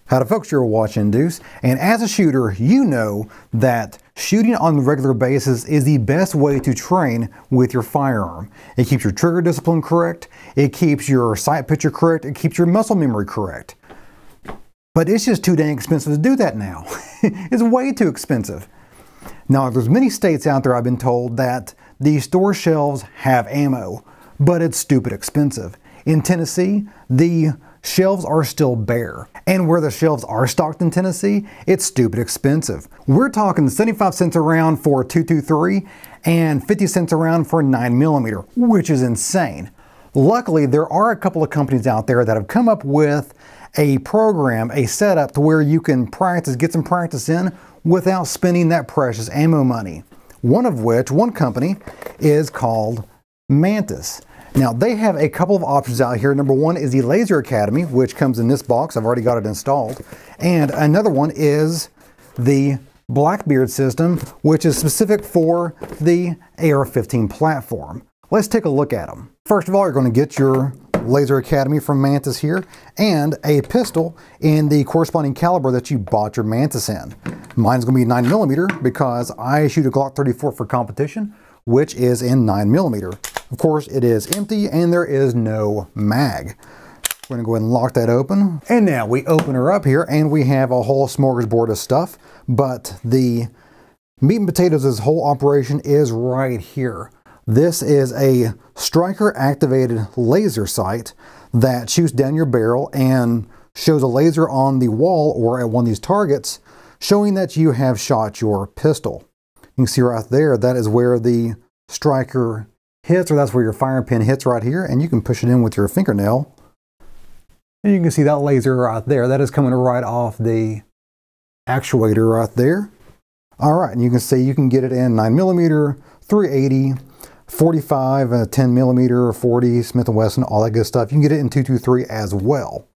Howdy folks, you're watching Deuce, and as a shooter, you know that shooting on a regular basis is the best way to train with your firearm. It keeps your trigger discipline correct, it keeps your sight picture correct, it keeps your muscle memory correct. But it's just too dang expensive to do that now. It's way too expensive. Now, there's many states out there, I've been told, that the store shelves have ammo, but it's stupid expensive. In Tennessee, the shelves are still bare. And where the shelves are stocked in Tennessee, it's stupid expensive. We're talking 75 cents a round for a .223 and 50 cents a round for a 9mm, which is insane. Luckily, there are a couple of companies out there that have come up with a program, a setup to where you can practice, get some practice in without spending that precious ammo money. One company is called Mantis. Now, they have a couple of options out here. Number one is the Laser Academy, which comes in this box. I've already got it installed. And another one is the Blackbeard system, which is specific for the AR-15 platform. Let's take a look at them. First of all, you're going to get your Laser Academy from Mantis here and a pistol in the corresponding caliber that you bought your Mantis in. Mine's going to be 9mm because I shoot a Glock 34 for competition, which is in 9mm. Of course, it is empty and there is no mag. We're going to go ahead and lock that open. And now we open her up here and we have a whole smorgasbord of stuff. But the meat and potatoes of this whole operation is right here. This is a striker activated laser sight that shoots down your barrel and shows a laser on the wall or at one of these targets, showing that you have shot your pistol. You can see right there, that is where the striker hits, or that's where your firing pin hits right here, and you can push it in with your fingernail. And you can see that laser right there. That is coming right off the actuator right there. All right, and you can see you can get it in 9mm, 380, 45, 10mm, 40, Smith & Wesson, all that good stuff. You can get it in .223 as well.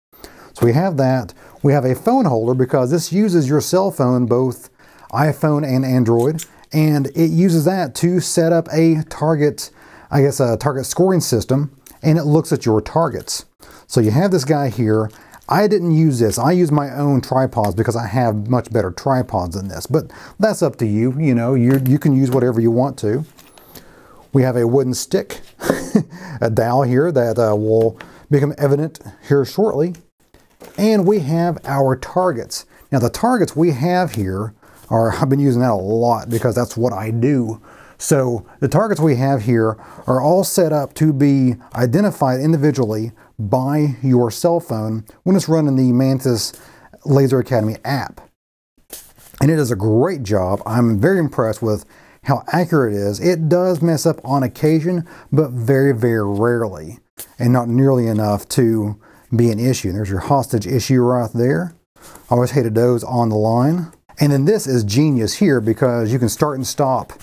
So we have that. We have a phone holder because this uses your cell phone, both iPhone and Android, and it uses that to set up a target, I guess a target scoring system, and it looks at your targets. So you have this guy here. I didn't use this. I use my own tripods because I have much better tripods than this, but that's up to you. You know, you can use whatever you want to. We have a wooden stick, a dowel here that will become evident here shortly. And we have our targets. Now the targets we have here are, I've been using that a lot because that's what I do. So the targets we have here are all set up to be identified individually by your cell phone when it's running the Mantis Laser Academy app. And it does a great job. I'm very impressed with how accurate it is. It does mess up on occasion, but very, very rarely, and not nearly enough to be an issue. There's your hostage issue right there. I always hated those on the line. And then this is genius here because you can start and stop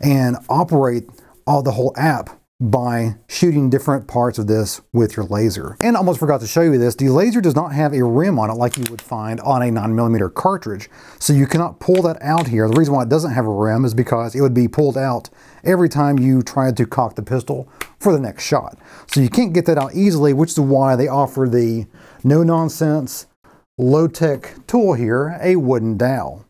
and operate the whole app by shooting different parts of this with your laser. And I almost forgot to show you this. The laser does not have a rim on it like you would find on a 9mm cartridge. So you cannot pull that out here. The reason why it doesn't have a rim is because it would be pulled out every time you tried to cock the pistol for the next shot. So you can't get that out easily, which is why they offer the no-nonsense, low-tech tool here, a wooden dowel.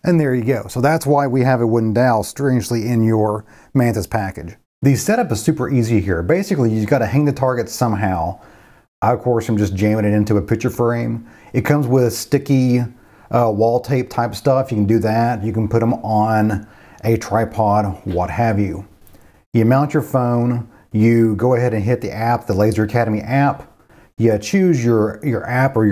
And there you go. So that's why we have a wooden dowel, strangely, in your Mantis package. The setup is super easy here. Basically, you've got to hang the target somehow. I, of course, am just jamming it into a picture frame. It comes with sticky wall tape type stuff. You can do that. You can put them on a tripod, what have you. You mount your phone. You go ahead and hit the app, the Laser Academy app. You choose your app or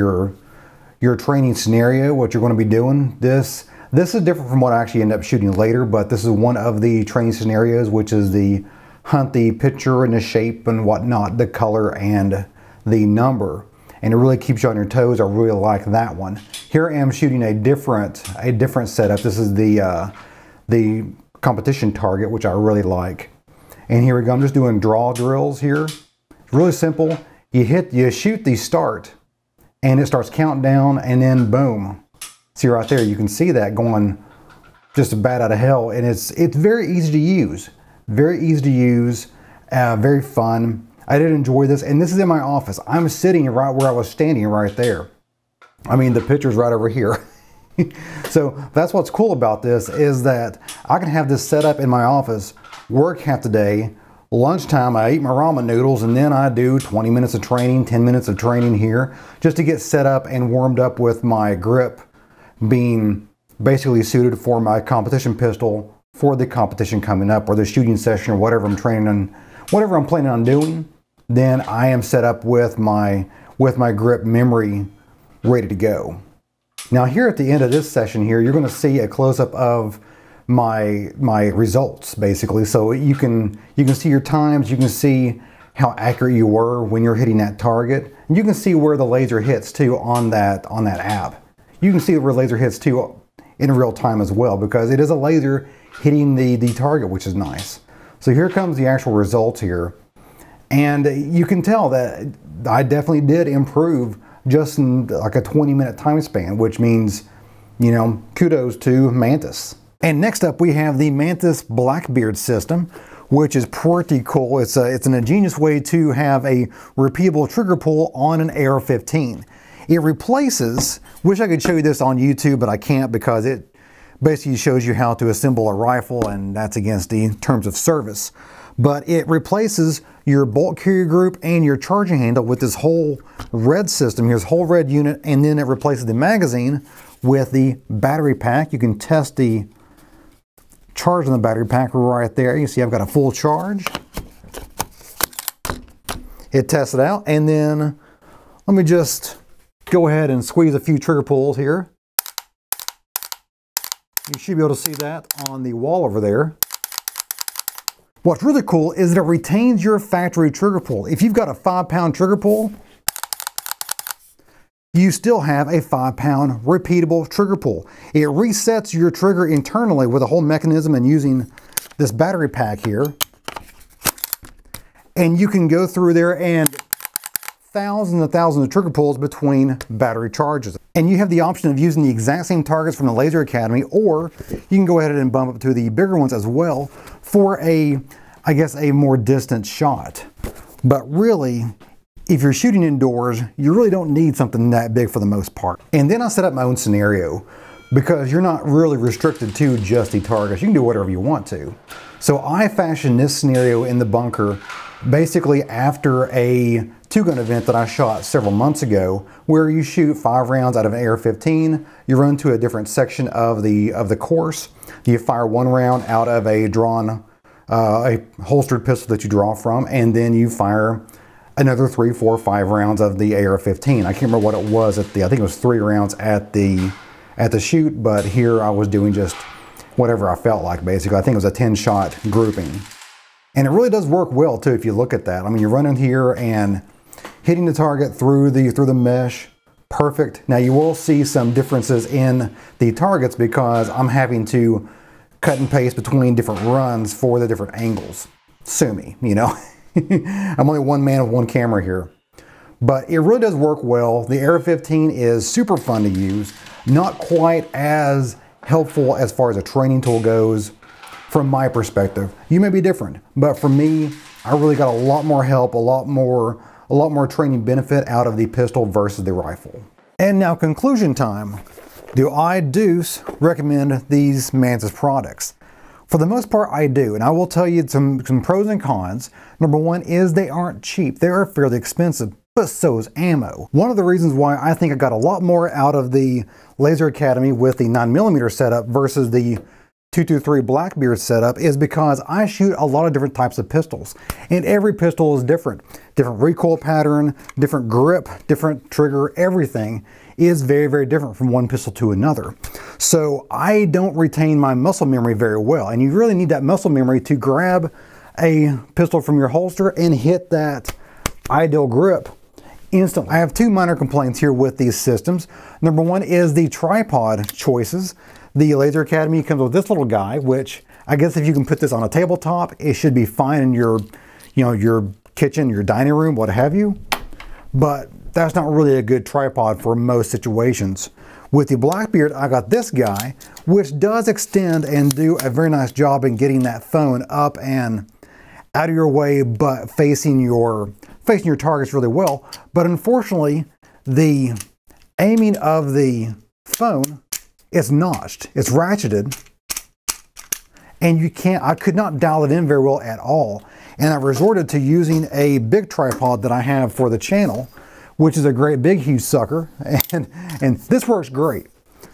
your training scenario, what you're going to be doing. This is different from what I actually end up shooting later, but this is one of the training scenarios, which is the hunt the picture and the shape and whatnot, the color and the number. And it really keeps you on your toes. I really like that one. Here I am shooting a different setup. This is the competition target, which I really like. And here we go. I'm just doing draw drills here. It's really simple. You shoot the start and it starts counting down and then boom. See right there, you can see that going just a bat out of hell, and it's very easy to use. Very easy to use, very fun. I did enjoy this, and this is in my office. I'm sitting right where I was standing right there. I mean, the picture's right over here. So that's what's cool about this, is that I can have this set up in my office, work half the day, lunchtime I eat my ramen noodles, and then I do 20 minutes of training, 10 minutes of training here, just to get set up and warmed up with my grip being basically suited for my competition pistol for the competition coming up, or the shooting session, or whatever I'm training on, whatever I'm planning on doing. Then I am set up with my grip memory ready to go. Now here at the end of this session here, you're going to see a close-up of my results, basically. So you can see your times, you can see how accurate you were when you're hitting that target, and you can see where the laser hits too on that app. You can see where laser hits too in real time as well, because it is a laser hitting the target, which is nice. So here comes the actual results here, and you can tell that I definitely did improve just in like a 20-minute time span, which means, you know, kudos to Mantis. And next up we have the Mantis Blackbeard system, which is pretty cool. It's an ingenious way to have a repeatable trigger pull on an AR-15. It replaces, wish I could show you this on YouTube, but I can't, because it basically shows you how to assemble a rifle, and that's against the terms of service. But it replaces your bolt carrier group and your charging handle with this whole red system. Here's whole red unit, and then it replaces the magazine with the battery pack. You can test the charge on the battery pack right there. You see I've got a full charge. It tests it out, and then let me just go ahead and squeeze a few trigger pulls here. You should be able to see that on the wall over there. What's really cool is that it retains your factory trigger pull. If you've got a 5-pound trigger pull, you still have a 5-pound repeatable trigger pull. It resets your trigger internally with a whole mechanism and using this battery pack here. And you can go through there and thousands and thousands of trigger pulls between battery charges. And you have the option of using the exact same targets from the Laser Academy, or you can go ahead and bump up to the bigger ones as well for I guess a more distant shot. But really, if you're shooting indoors, you really don't need something that big for the most part. And then I set up my own scenario, because you're not really restricted to just the targets. You can do whatever you want to. So I fashioned this scenario in the bunker basically after a 2-gun event that I shot several months ago, where you shoot 5 rounds out of an AR-15, you run to a different section of the course, you fire 1 round out of a drawn, a holstered pistol that you draw from, and then you fire another 3, 4, 5 rounds of the AR-15. I can't remember what it was at the, I think it was 3 rounds at the shoot, but here I was doing just whatever I felt like, basically. I think it was a 10-shot grouping. And it really does work well too if you look at that. I mean, you're running here and hitting the target through the mesh, perfect. Now you will see some differences in the targets because I'm having to cut and paste between different runs for the different angles. Sue me, you know. I'm only one man with one camera here. But it really does work well. The AR-15 is super fun to use, not quite as helpful as far as a training tool goes from my perspective. You may be different, but for me, I really got a lot more help, a lot more training benefit out of the pistol versus the rifle. And now conclusion time. Do I recommend these Mantis products? For the most part, I do, and I will tell you some pros and cons. Number one is they aren't cheap. They are fairly expensive, but so is ammo. One of the reasons why I think I got a lot more out of the Laser Academy with the 9mm setup versus the 223 Blackbeard setup is because I shoot a lot of different types of pistols, and every pistol is different. Different recoil pattern, different grip, different trigger, everything is very, very different from one pistol to another. So I don't retain my muscle memory very well, and you really need that muscle memory to grab a pistol from your holster and hit that ideal grip instantly. I have 2 minor complaints here with these systems. Number one is the tripod choices. The Laser Academy comes with this little guy, which I guess if you can put this on a tabletop, it should be fine in your, you know, your kitchen, your dining room, what have you. But that's not really a good tripod for most situations. With the Blackbeard, I got this guy, which does extend and do a very nice job in getting that phone up and out of your way, but facing your targets really well. But unfortunately, the aiming of the phone is notched, it's ratcheted, and I could not dial it in very well at all. And I resorted to using a big tripod that I have for the channel, which is a great big huge sucker, and this works great.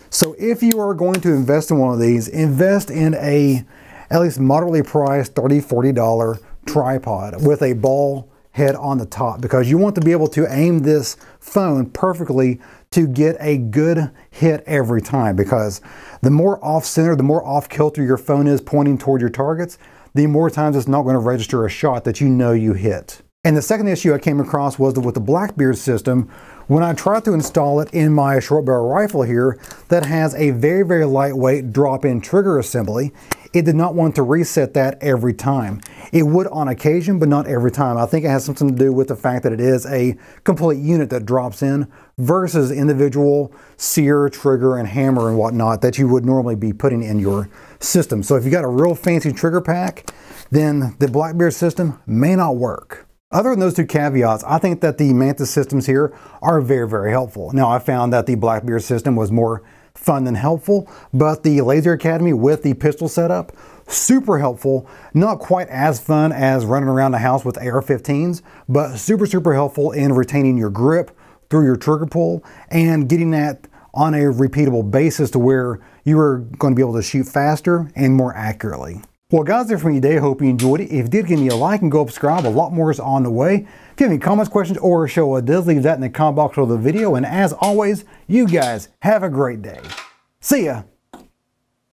So if you are going to invest in one of these, invest in at least moderately priced $30, $40 tripod with a ball head on the top, because you want to be able to aim this phone perfectly to get a good hit every time, because the more off-center, the more off-kilter your phone is pointing toward your targets, the more times it's not going to register a shot that you know you hit. And the second issue I came across was with the Blackbeard system. When I tried to install it in my short barrel rifle here that has a very, very lightweight drop-in trigger assembly, it did not want to reset that every time. It would on occasion, but not every time. I think it has something to do with the fact that it is a complete unit that drops in versus individual sear, trigger, and hammer and whatnot that you would normally be putting in your system. So if you got a real fancy trigger pack, then the Blackbeard system may not work. Other than those two caveats, I think that the Mantis systems here are very, very helpful. Now, I found that the Blackbeard system was more fun than helpful, but the Laser Academy with the pistol setup, super helpful. Not quite as fun as running around the house with AR-15s, but super, super helpful in retaining your grip through your trigger pull and getting that on a repeatable basis to where you are going to be able to shoot faster and more accurately. Well guys, that's it for me today. Hope you enjoyed it. If you did, give me a like and go subscribe. A lot more is on the way. If you have any comments, questions, or a show ideas, leave that in the comment box of the video. And as always, you guys have a great day. See ya.